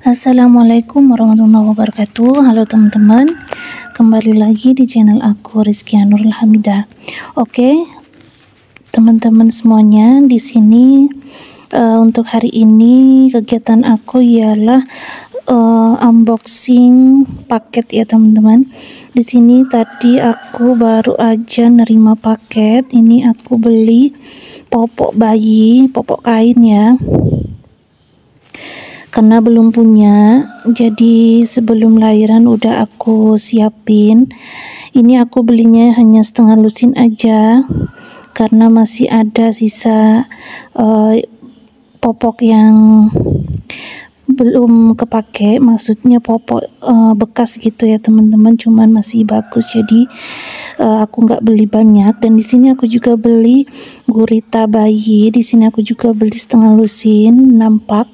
Assalamualaikum warahmatullahi wabarakatuh. Halo teman-teman, kembali lagi di channel aku Rizkia Nurul Hamidah. Oke, teman-teman semuanya, di sini untuk hari ini kegiatan aku ialah unboxing paket ya teman-teman. Di sini tadi aku baru aja nerima paket. Ini aku beli popok bayi, popok kain ya. Karena belum punya, jadi sebelum lahiran udah aku siapin. Ini aku belinya hanya setengah lusin aja karena masih ada sisa popok yang belum kepake, maksudnya popok bekas gitu ya teman-teman, cuman masih bagus, jadi aku nggak beli banyak. Dan di sini aku juga beli gurita bayi. Di sini aku juga beli setengah lusin 6 pak.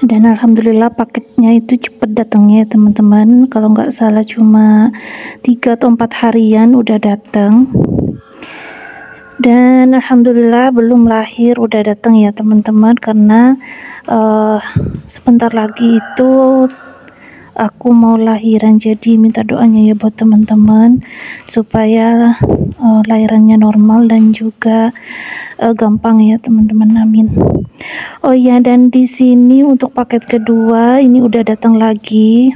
Dan alhamdulillah paketnya itu cepet datangnya ya teman-teman. Kalau nggak salah cuma 3 atau 4 harian udah datang. Dan alhamdulillah belum lahir udah datang ya teman-teman, karena sebentar lagi itu aku mau lahiran. Jadi minta doanya ya buat teman-teman supaya lahirannya normal dan juga gampang ya teman-teman, amin. Oh ya, dan di sini untuk paket kedua ini udah datang lagi.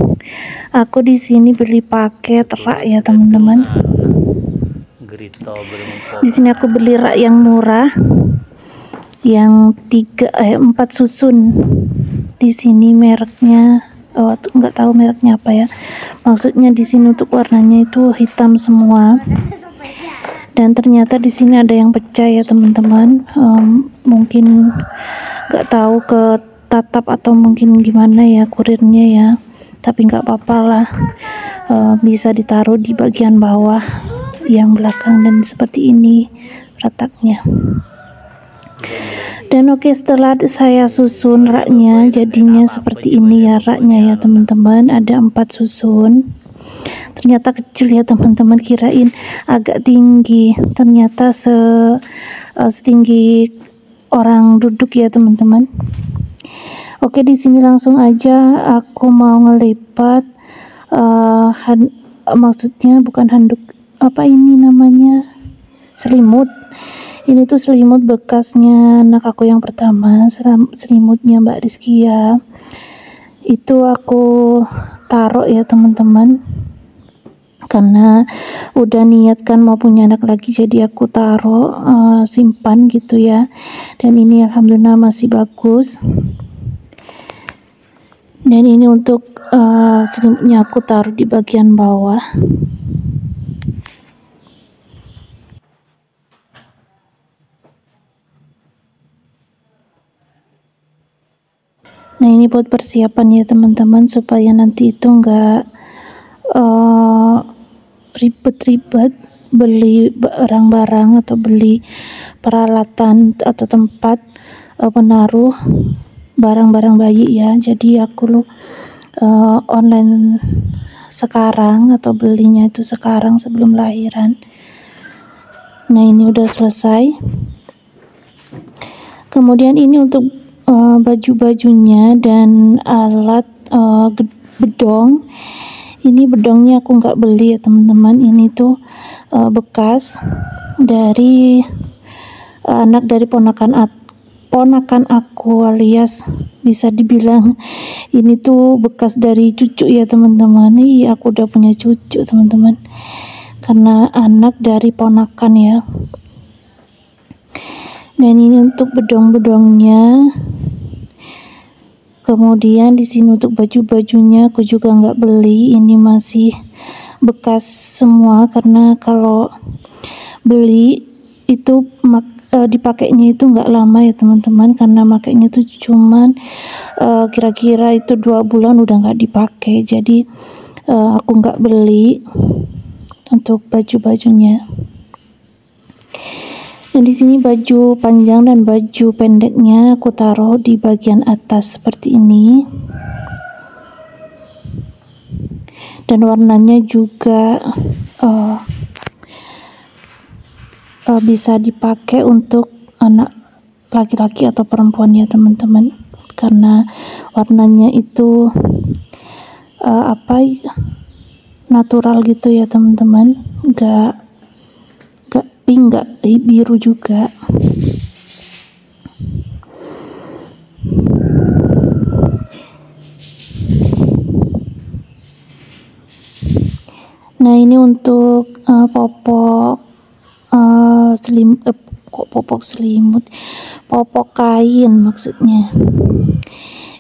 Aku di sini beli paket rak ya teman-teman. Di sini aku beli rak yang murah, yang 4 susun. Di sini mereknya nggak tahu mereknya apa ya. Maksudnya di sini untuk warnanya itu hitam semua. Dan ternyata di sini ada yang pecah ya teman-teman. Mungkin nggak tahu ke tatap atau mungkin gimana ya kurirnya ya. Tapi nggak apa-apa lah. Bisa ditaruh di bagian bawah yang belakang, dan seperti ini retaknya. Dan oke, setelah saya susun raknya jadinya seperti ini ya raknya ya teman-teman. Ada 4 susun. Ternyata kecil ya teman-teman, kirain agak tinggi, ternyata setinggi orang duduk ya teman-teman. Oke, di sini langsung aja aku mau ngelipat maksudnya bukan handuk, apa ini namanya, selimut. Ini tuh selimut bekasnya anak aku yang pertama, selimutnya Mbak Rizkia. Itu aku taruh ya teman-teman, karena udah niatkan mau punya anak lagi, jadi aku taruh simpan gitu ya. Dan ini alhamdulillah masih bagus. Dan ini untuk selimutnya aku taruh di bagian bawah. Nah, ini buat persiapan ya teman-teman, supaya nanti itu enggak ribet-ribet beli barang-barang atau beli peralatan atau tempat menaruh barang-barang bayi ya. Jadi aku online sekarang atau belinya itu sekarang sebelum lahiran. Nah, ini udah selesai. Kemudian ini untuk baju-bajunya dan alat bedong. Ini bedongnya aku nggak beli ya teman-teman. Ini tuh bekas dari anak dari ponakan aku, alias bisa dibilang ini tuh bekas dari cucu ya teman-teman. Iya, aku udah punya cucu teman-teman, karena anak dari ponakan ya. Dan ini untuk bedong-bedongnya. Kemudian di sini untuk baju-bajunya aku juga nggak beli. Ini masih bekas semua, karena kalau beli itu dipakainya itu nggak lama ya teman-teman, karena makainya itu cuman kira-kira itu 2 bulan udah nggak dipakai. Jadi aku nggak beli untuk baju-bajunya. Dan di sini baju panjang dan baju pendeknya aku taruh di bagian atas seperti ini. Dan warnanya juga bisa dipakai untuk anak laki-laki atau perempuan ya teman-teman. karena warnanya itu natural gitu ya teman-teman, nggak pink, nggak biru juga. Nah, ini untuk popok popok kain maksudnya.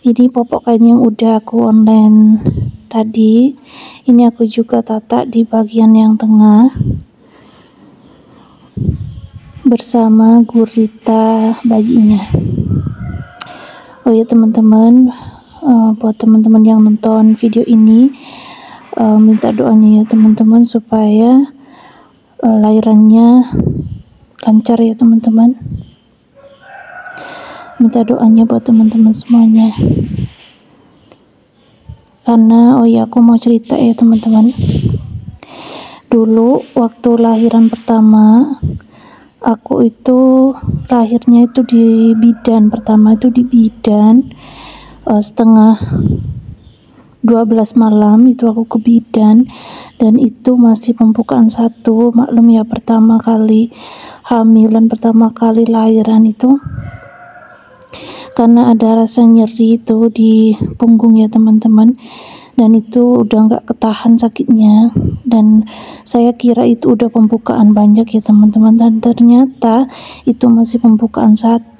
Ini popok kain yang udah aku online tadi. Ini aku juga tata di bagian yang tengah bersama gurita bayinya. Oh ya teman-teman, buat teman-teman yang nonton video ini, minta doanya ya teman-teman supaya lahirannya lancar ya teman-teman. Minta doanya buat teman-teman semuanya. Karena aku mau cerita ya teman-teman. Dulu waktu lahiran pertama, aku itu lahirnya itu di bidan. Pertama itu di bidan, setengah 12 malam itu aku ke bidan, dan itu masih pembukaan 1. Maklum ya, pertama kali hamilan, pertama kali lahiran itu, karena ada rasa nyeri itu di punggung ya teman-teman, dan itu udah nggak ketahan sakitnya, dan saya kira itu udah pembukaan banyak ya teman-teman, dan ternyata itu masih pembukaan 1,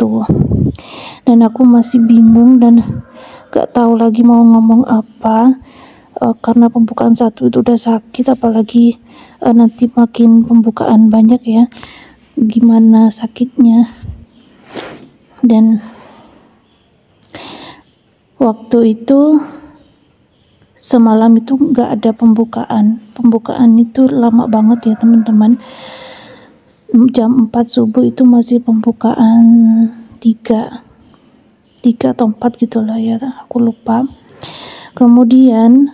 dan aku masih bingung dan gak tahu lagi mau ngomong apa, karena pembukaan 1 itu udah sakit, apalagi nanti makin pembukaan banyak ya, gimana sakitnya. Dan waktu itu semalam itu nggak ada pembukaan itu lama banget ya teman-teman. Jam 4 subuh itu masih pembukaan 3 atau 4 gitulah ya, aku lupa. Kemudian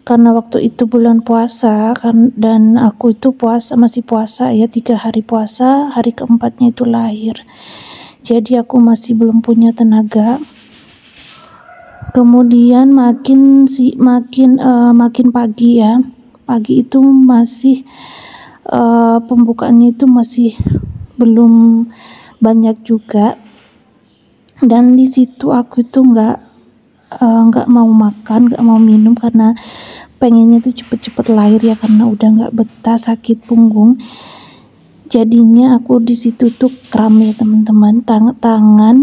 karena waktu itu bulan puasa dan aku itu masih puasa ya, 3 hari puasa, hari keempatnya itu lahir, jadi aku masih belum punya tenaga. Kemudian makin pagi ya, pagi itu masih pembukaannya itu masih belum banyak juga, dan di situ aku itu nggak mau makan, nggak mau minum, karena pengennya tuh cepet-cepet lahir ya, karena udah nggak betah sakit punggung. Jadinya aku di situ tuh kram ya teman-teman, tangan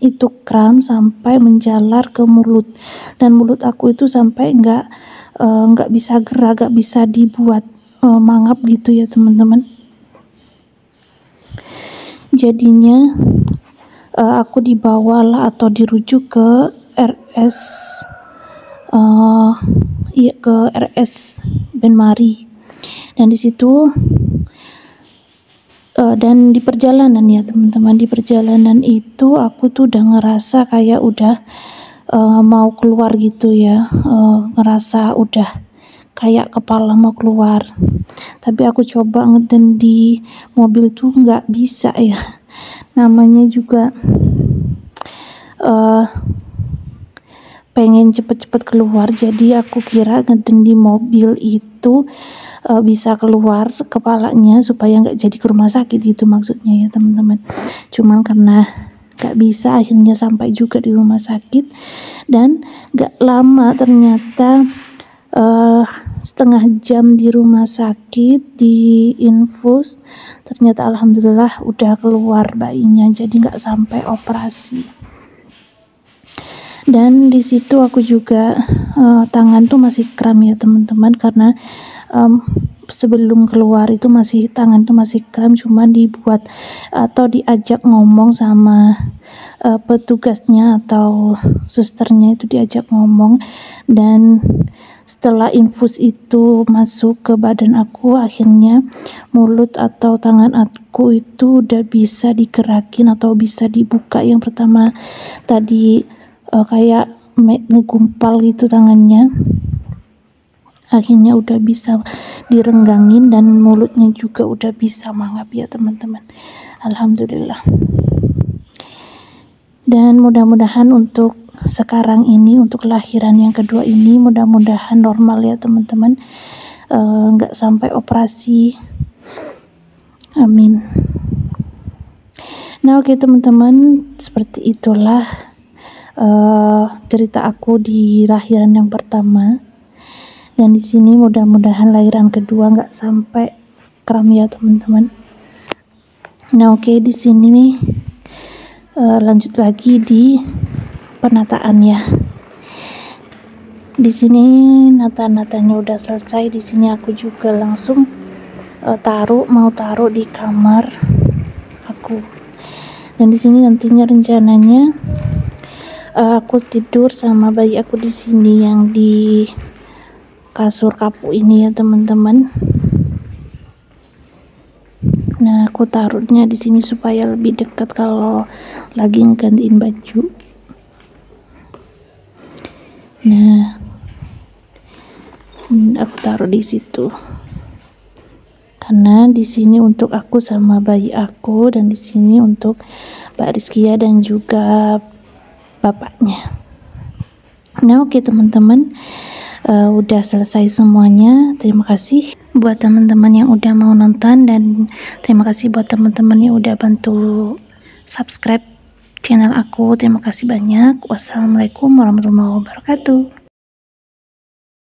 itu kram sampai menjalar ke mulut, dan mulut aku itu sampai nggak bisa gerak, nggak bisa dibuat mangap gitu ya teman-teman. Jadinya aku dibawalah atau dirujuk ke RS ke RS Benmari, dan di situ dan di perjalanan ya teman-teman, di perjalanan itu aku tuh udah ngerasa kayak udah mau keluar gitu ya, ngerasa udah kayak kepala mau keluar, tapi aku coba ngeden di mobil tuh nggak bisa ya, namanya juga pengen cepet-cepet keluar, jadi aku kira ngeden di mobil itu bisa keluar kepalanya supaya nggak jadi ke rumah sakit gitu maksudnya ya teman-teman. Cuman karena nggak bisa, akhirnya sampai juga di rumah sakit, dan nggak lama ternyata setengah jam di rumah sakit di infus, ternyata alhamdulillah udah keluar bayinya, jadi nggak sampai operasi. Dan di situ aku juga tangan tuh masih kram ya teman-teman, karena sebelum keluar itu tangan tuh masih kram, cuma dibuat atau diajak ngomong sama petugasnya atau susternya, itu diajak ngomong, dan setelah infus itu masuk ke badan aku, akhirnya mulut atau tangan aku itu udah bisa digerakin atau bisa dibuka. Yang pertama tadi kayak ngegumpal gitu tangannya, akhirnya udah bisa direnggangin, dan mulutnya juga udah bisa mangap ya teman-teman, alhamdulillah. Dan mudah-mudahan untuk sekarang ini, untuk lahiran yang kedua ini, mudah-mudahan normal ya teman-teman, nggak sampai operasi, amin. Nah oke teman-teman, seperti itulah cerita aku di lahiran yang pertama. Dan di sini mudah-mudahan lahiran kedua nggak sampai kram ya teman-teman. Nah oke, di sini nih lanjut lagi di penataan ya. Di sini nata-natanya udah selesai. Di sini aku juga langsung mau taruh di kamar aku. Dan di sini nantinya rencananya aku tidur sama bayi aku di sini yang di kasur kapuk ini ya teman-teman. Nah aku taruhnya di sini supaya lebih dekat kalau lagi ngegantiin baju. Nah aku taruh di situ karena di sini untuk aku sama bayi aku, dan di sini untuk Mbak Rizkia dan juga bapaknya. Nah oke teman-teman, udah selesai semuanya. Terima kasih buat teman-teman yang udah mau nonton, dan terima kasih buat teman-teman yang udah bantu subscribe channel aku. Terima kasih banyak. Wassalamualaikum warahmatullahi wabarakatuh.